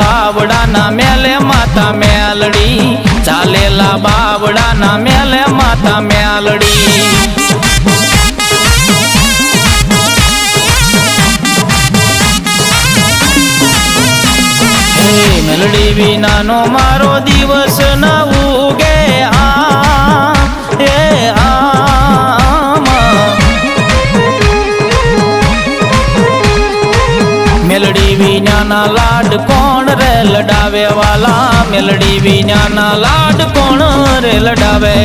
બાવડાના મેલે માતા મેલડી, ચાલેલા બાવડાના મેલે માતા મેલડી. મેલડી વિનાનો મારો દિવસ ન ઉગે મેલડી વિનાના લાડ કોણ રે લડાવે વાલા, મેલડી વિનાના લાડ કોણ રે લડાવે.